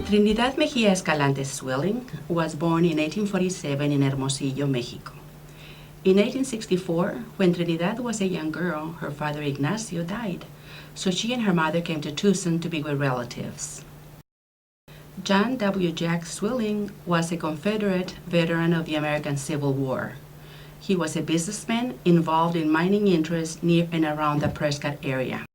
Trinidad Mejia Escalante Swilling was born in 1847 in Hermosillo, Mexico. In 1864, when Trinidad was a young girl, her father Ignacio died, so she and her mother came to Tucson to be with relatives. John W. Jack Swilling was a Confederate veteran of the American Civil War. He was a businessman involved in mining interests near and around the Prescott area.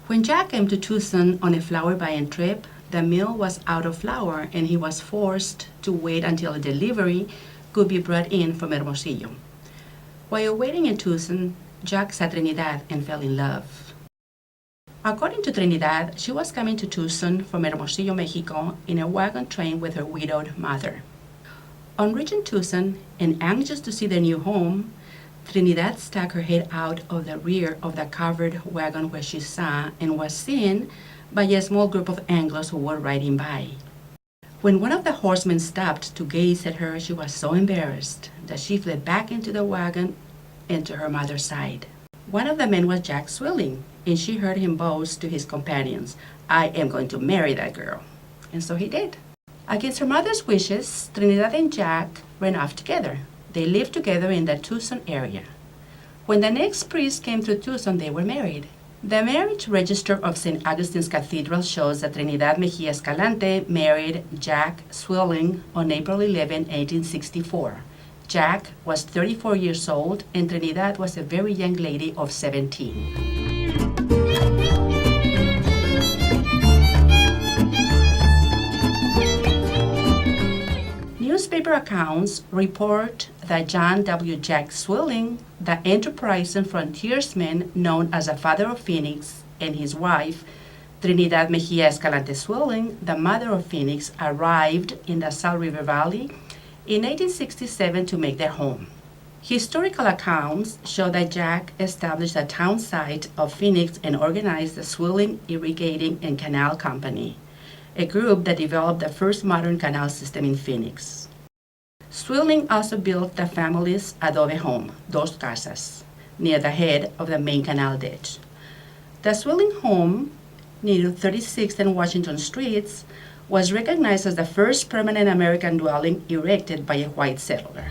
When Jack came to Tucson on a flour buying trip, the mill was out of flour and he was forced to wait until a delivery could be brought in from Hermosillo. While waiting in Tucson, Jack saw Trinidad and fell in love. According to Trinidad, she was coming to Tucson from Hermosillo, Mexico in a wagon train with her widowed mother. On reaching Tucson and anxious to see their new home, Trinidad stuck her head out of the rear of the covered wagon where she saw and was seen by a small group of anglers who were riding by. When one of the horsemen stopped to gaze at her, she was so embarrassed that she fled back into the wagon and to her mother's side. One of the men was Jack Swilling, and she heard him boast to his companions, "I am going to marry that girl." And so he did. Against her mother's wishes, Trinidad and Jack ran off together. They lived together in the Tucson area. When the next priest came through Tucson, they were married. The marriage register of St. Augustine's Cathedral shows that Trinidad Mejia Escalante married Jack Swilling on April 11, 1864. Jack was 34 years old and Trinidad was a very young lady of 17. Newspaper accounts report that John W. Jack Swilling, the enterprising frontiersman known as the Father of Phoenix, and his wife, Trinidad Mejia Escalante Swilling, the Mother of Phoenix, arrived in the Salt River Valley in 1867 to make their home. Historical accounts show that Jack established the town site of Phoenix and organized the Swilling Irrigating and Canal Company, a group that developed the first modern canal system in Phoenix. Swilling also built the family's adobe home, Dos Casas, near the head of the main canal ditch. The Swilling home, near 36th and Washington Streets, was recognized as the first permanent American dwelling erected by a white settler.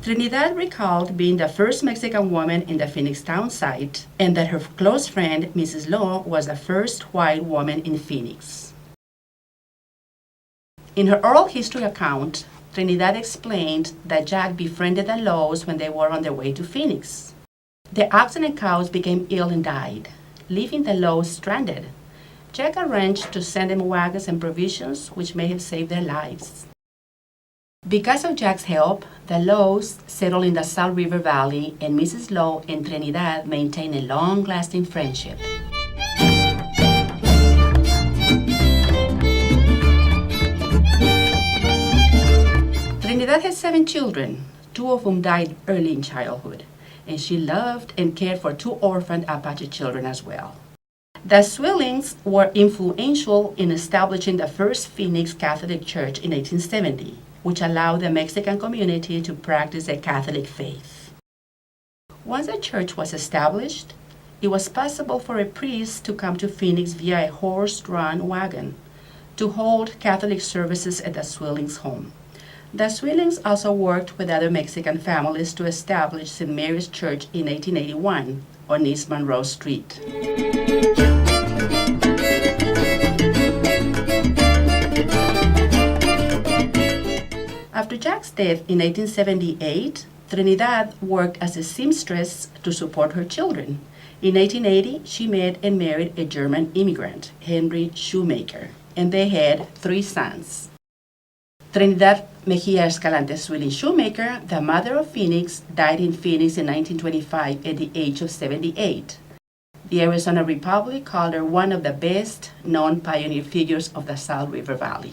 Trinidad recalled being the first Mexican woman in the Phoenix town site and that her close friend, Mrs. Law, was the first white woman in Phoenix. In her oral history account, Trinidad explained that Jack befriended the Laws when they were on their way to Phoenix. The oxen and cows became ill and died, leaving the Laws stranded. Jack arranged to send them wagons and provisions, which may have saved their lives. Because of Jack's help, the Laws settled in the Salt River Valley, and Mrs. Law and Trinidad maintained a long-lasting friendship. Trinidad had 7 children, 2 of whom died early in childhood, and she loved and cared for 2 orphaned Apache children as well. The Swillings were influential in establishing the first Phoenix Catholic Church in 1870. Which allowed the Mexican community to practice the Catholic faith. Once the church was established, it was possible for a priest to come to Phoenix via a horse-drawn wagon to hold Catholic services at the Swillings' home. The Swillings also worked with other Mexican families to establish St. Mary's Church in 1881 on East Monroe Street. After Jack's death in 1878, Trinidad worked as a seamstress to support her children. In 1880, she met and married a German immigrant, Henry Shoemaker, and they had 3 sons. Trinidad Mejia Escalante Swilling Shoemaker, the mother of Phoenix, died in Phoenix in 1925 at the age of 78. The Arizona Republic called her one of the best known pioneer figures of the Salt River Valley.